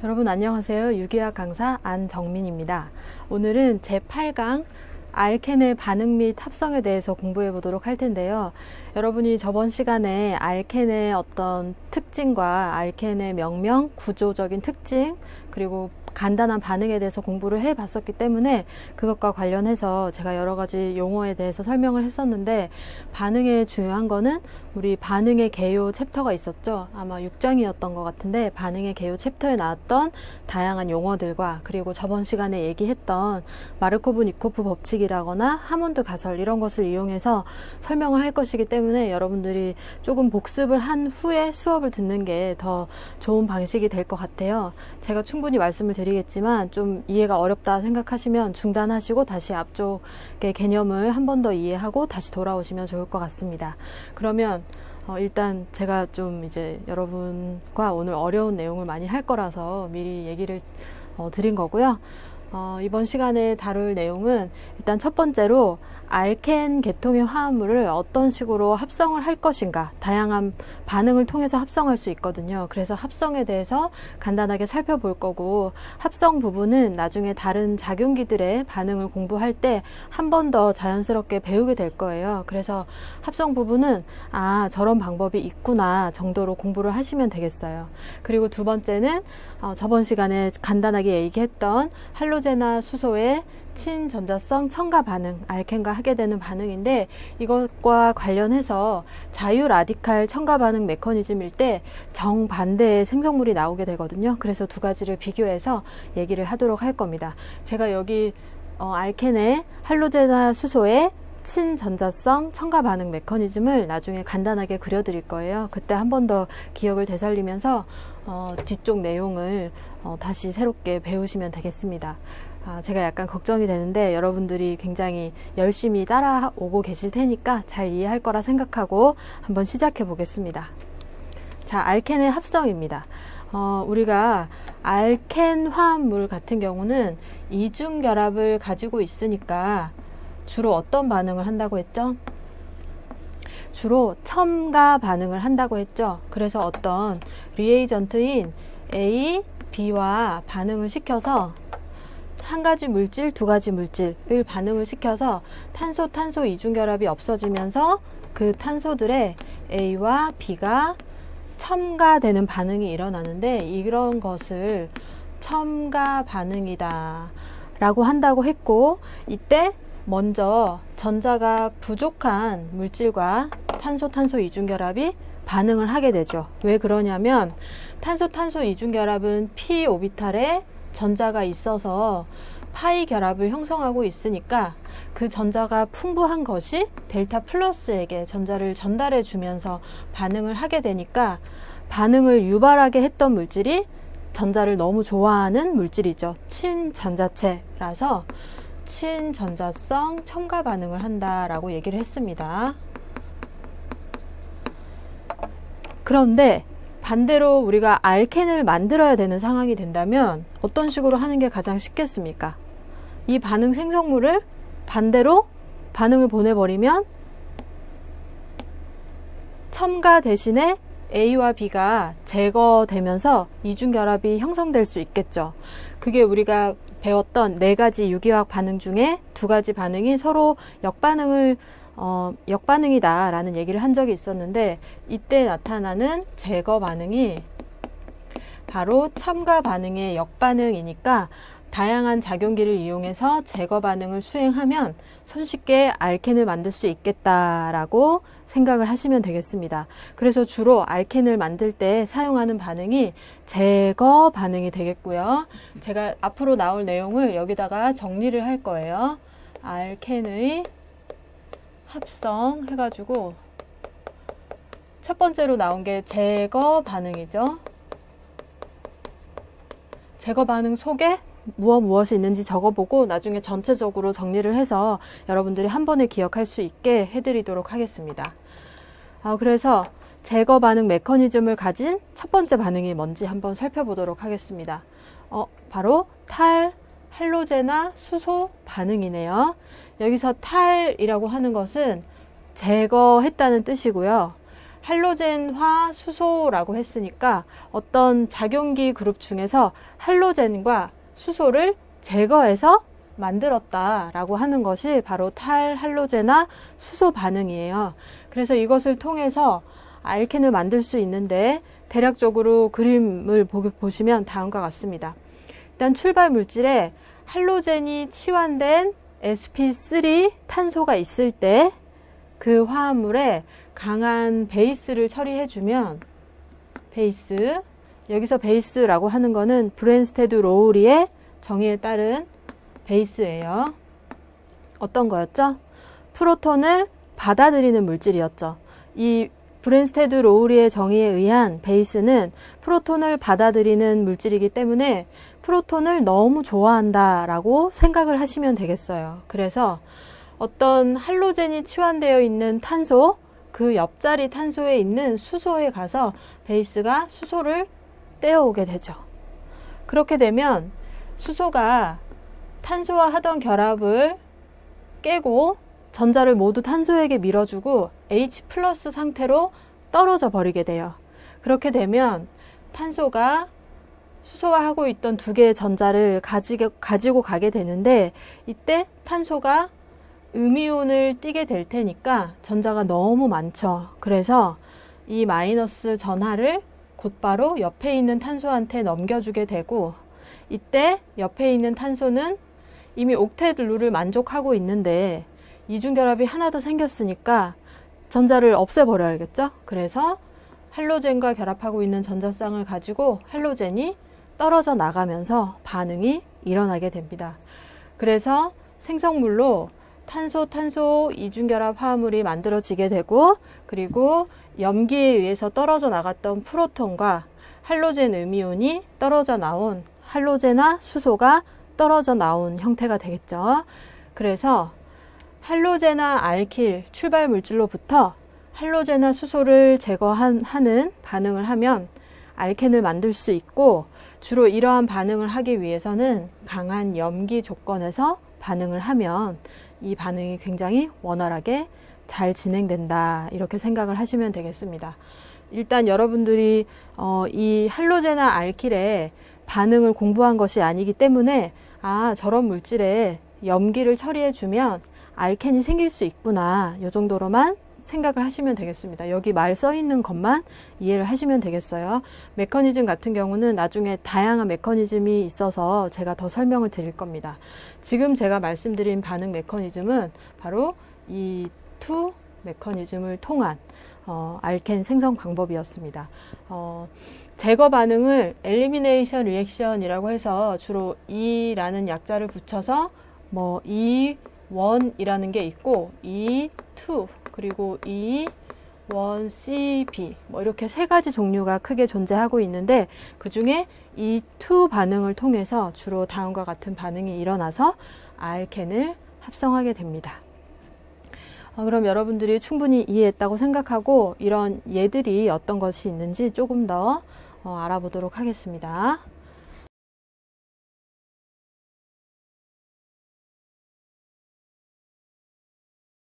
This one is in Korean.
여러분 안녕하세요. 유기학 강사 안정민입니다. 오늘은 제8강 알켄의 반응 및 합성에 대해서 공부해 보도록 할 텐데요. 여러분이 저번 시간에 알켄의 어떤 특징과 알켄의 명명, 구조적인 특징, 그리고 간단한 반응에 대해서 공부를 해 봤었기 때문에 그것과 관련해서 제가 여러 가지 용어에 대해서 설명을 했었는데, 반응에 중요한 거는 우리 반응의 개요 챕터가 있었죠. 아마 6장이었던 것 같은데, 반응의 개요 챕터에 나왔던 다양한 용어들과, 그리고 저번 시간에 얘기했던 마르코브 니코프 법칙이라거나 하몬드 가설 이런 것을 이용해서 설명을 할 것이기 때문에 여러분들이 조금 복습을 한 후에 수업을 듣는 게 더 좋은 방식이 될 것 같아요. 제가 충분히 말씀을 드리겠지만 좀 이해가 어렵다 생각하시면 중단하시고 다시 앞쪽의 개념을 한 번 더 이해하고 다시 돌아오시면 좋을 것 같습니다. 그러면 일단 제가 좀 이제 여러분과 오늘 어려운 내용을 많이 할 거라서 미리 얘기를 드린 거고요. 이번 시간에 다룰 내용은 일단 첫 번째로 알켄 계통의 화합물을 어떤 식으로 합성을 할 것인가, 다양한 반응을 통해서 합성할 수 있거든요. 그래서 합성에 대해서 간단하게 살펴볼 거고, 합성 부분은 나중에 다른 작용기들의 반응을 공부할 때 한 번 더 자연스럽게 배우게 될 거예요. 그래서 합성 부분은 저런 방법이 있구나 정도로 공부를 하시면 되겠어요. 그리고 두 번째는 저번 시간에 간단하게 얘기했던 할로제나 수소의 친전자성 첨가 반응, 알켄과 하게 되는 반응인데, 이것과 관련해서 자유 라디칼 첨가 반응 메커니즘일 때 정반대의 생성물이 나오게 되거든요. 그래서 두 가지를 비교해서 얘기를 하도록 할 겁니다. 제가 여기 알켄의 할로제나 수소의 친전자성 첨가 반응 메커니즘을 나중에 간단하게 그려드릴 거예요. 그때 한 번 더 기억을 되살리면서 뒤쪽 내용을 다시 새롭게 배우시면 되겠습니다. 제가 약간 걱정이 되는데 여러분들이 굉장히 열심히 따라오고 계실 테니까 잘 이해할 거라 생각하고 한번 시작해 보겠습니다. 자, 알켄의 합성입니다. 우리가 알켄 화합물 같은 경우는 이중결합을 가지고 있으니까 주로 어떤 반응을 한다고 했죠? 주로 첨가 반응을 한다고 했죠. 그래서 어떤 리에이전트인 A, B와 반응을 시켜서 한 가지 물질, 두 가지 물질을 반응을 시켜서 탄소 이중결합이 없어지면서 그 탄소들의 A와 B가 첨가되는 반응이 일어나는데, 이런 것을 첨가 반응이다 라고 한다고 했고, 이때 먼저 전자가 부족한 물질과 탄소 이중결합이 반응을 하게 되죠. 왜 그러냐면 탄소 이중결합은 p 오비탈에 전자가 있어서 파이 결합을 형성하고 있으니까 그 전자가 풍부한 것이 델타 플러스에게 전자를 전달해 주면서 반응을 하게 되니까, 반응을 유발하게 했던 물질이 전자를 너무 좋아하는 물질이죠. 친전자체라서 친전자성 첨가 반응을 한다라고 얘기를 했습니다. 그런데 반대로 우리가 알켄을 만들어야 되는 상황이 된다면 어떤 식으로 하는 게 가장 쉽겠습니까? 이 반응 생성물을 반대로 반응을 보내버리면 첨가 대신에 A와 B가 제거되면서 이중결합이 형성될 수 있겠죠. 그게 우리가 배웠던 4가지 유기화학 반응 중에 2가지 반응이 서로 역반응이다 라는 얘기를 한 적이 있었는데, 이때 나타나는 제거 반응이 바로 첨가 반응의 역반응이니까 다양한 작용기를 이용해서 제거 반응을 수행하면 손쉽게 알켄을 만들 수 있겠다라고 생각을 하시면 되겠습니다. 그래서 주로 알켄을 만들 때 사용하는 반응이 제거 반응이 되겠고요. 제가 앞으로 나올 내용을 여기다가 정리를 할 거예요. 알켄의 합성 해가지고 첫 번째로 나온 게 제거 반응이죠. 제거 반응 속에 무엇이 있는지 적어보고 나중에 전체적으로 정리를 해서 여러분들이 한 번에 기억할 수 있게 해드리도록 하겠습니다. 그래서 제거 반응 메커니즘을 가진 첫 번째 반응이 뭔지 한번 살펴보도록 하겠습니다. 바로 탈, 할로제나, 수소 반응이네요. 여기서 탈이라고 하는 것은 제거했다는 뜻이고요. 할로젠화 수소라고 했으니까 어떤 작용기 그룹 중에서 할로젠과 수소를 제거해서 만들었다라고 하는 것이 바로 탈할로젠화 수소 반응이에요. 그래서 이것을 통해서 알켄을 만들 수 있는데 대략적으로 그림을 보시면 다음과 같습니다. 일단 출발 물질에 할로젠이 치환된 sp3 탄소가 있을 때 그 화합물에 강한 베이스를 처리해주면 베이스, 여기서 베이스라고 하는 거는 브랜스테드 로우리의 정의에 따른 베이스예요. 어떤 거였죠? 프로톤을 받아들이는 물질이었죠. 이 브랜스테드 로우리의 정의에 의한 베이스는 프로톤을 받아들이는 물질이기 때문에 프로톤을 너무 좋아한다라고 생각을 하시면 되겠어요. 그래서 어떤 할로젠이 치환되어 있는 탄소, 그 옆자리 탄소에 있는 수소에 가서 베이스가 수소를 떼어오게 되죠. 그렇게 되면 수소가 탄소와 하던 결합을 깨고 전자를 모두 탄소에게 밀어주고 H 플러스 상태로 떨어져 버리게 돼요. 그렇게 되면 탄소가 수소와 하고 있던 두 개의 전자를 가지고 가게 되는데 이때 탄소가 음이온을 띠게 될 테니까 전자가 너무 많죠. 그래서 이 마이너스 전하를 곧바로 옆에 있는 탄소한테 넘겨주게 되고 이때 옆에 있는 탄소는 이미 옥텟 룰을 만족하고 있는데 이중결합이 하나 더 생겼으니까 전자를 없애버려야겠죠. 그래서 할로젠과 결합하고 있는 전자쌍을 가지고 할로젠이 떨어져 나가면서 반응이 일어나게 됩니다. 그래서 생성물로 탄소 이중결합 화합물이 만들어지게 되고 그리고 염기에 의해서 떨어져 나갔던 프로톤과 할로젠 음이온이 떨어져 나온 할로젠화 수소가 떨어져 나온 형태가 되겠죠. 그래서 할로젠화 알킬 출발 물질로부터 할로젠화 수소를 제거하는 반응을 하면 알켄을 만들 수 있고 주로 이러한 반응을 하기 위해서는 강한 염기 조건에서 반응을 하면 이 반응이 굉장히 원활하게 잘 진행된다 이렇게 생각을 하시면 되겠습니다. 일단 여러분들이 이 할로젠화 알킬의 반응을 공부한 것이 아니기 때문에 저런 물질에 염기를 처리해주면 알켄이 생길 수 있구나 이 정도로만 생각을 하시면 되겠습니다. 여기 말 써 있는 것만 이해를 하시면 되겠어요. 메커니즘 같은 경우는 나중에 다양한 메커니즘이 있어서 제가 더 설명을 드릴 겁니다. 지금 제가 말씀드린 반응 메커니즘은 바로 이 투 메커니즘을 통한 알켄 생성 방법이었습니다. 제거 반응을 엘리미네이션 리액션이라고 해서 주로 E라는 약자를 붙여서 뭐 E1이라는 게 있고 E2 그리고 E1CB 뭐 이렇게 세 가지 종류가 크게 존재하고 있는데 그 중에 E2 반응을 통해서 주로 다음과 같은 반응이 일어나서 알켄을 합성하게 됩니다. 그럼 여러분들이 충분히 이해했다고 생각하고 이런 예들이 어떤 것이 있는지 조금 더 알아보도록 하겠습니다.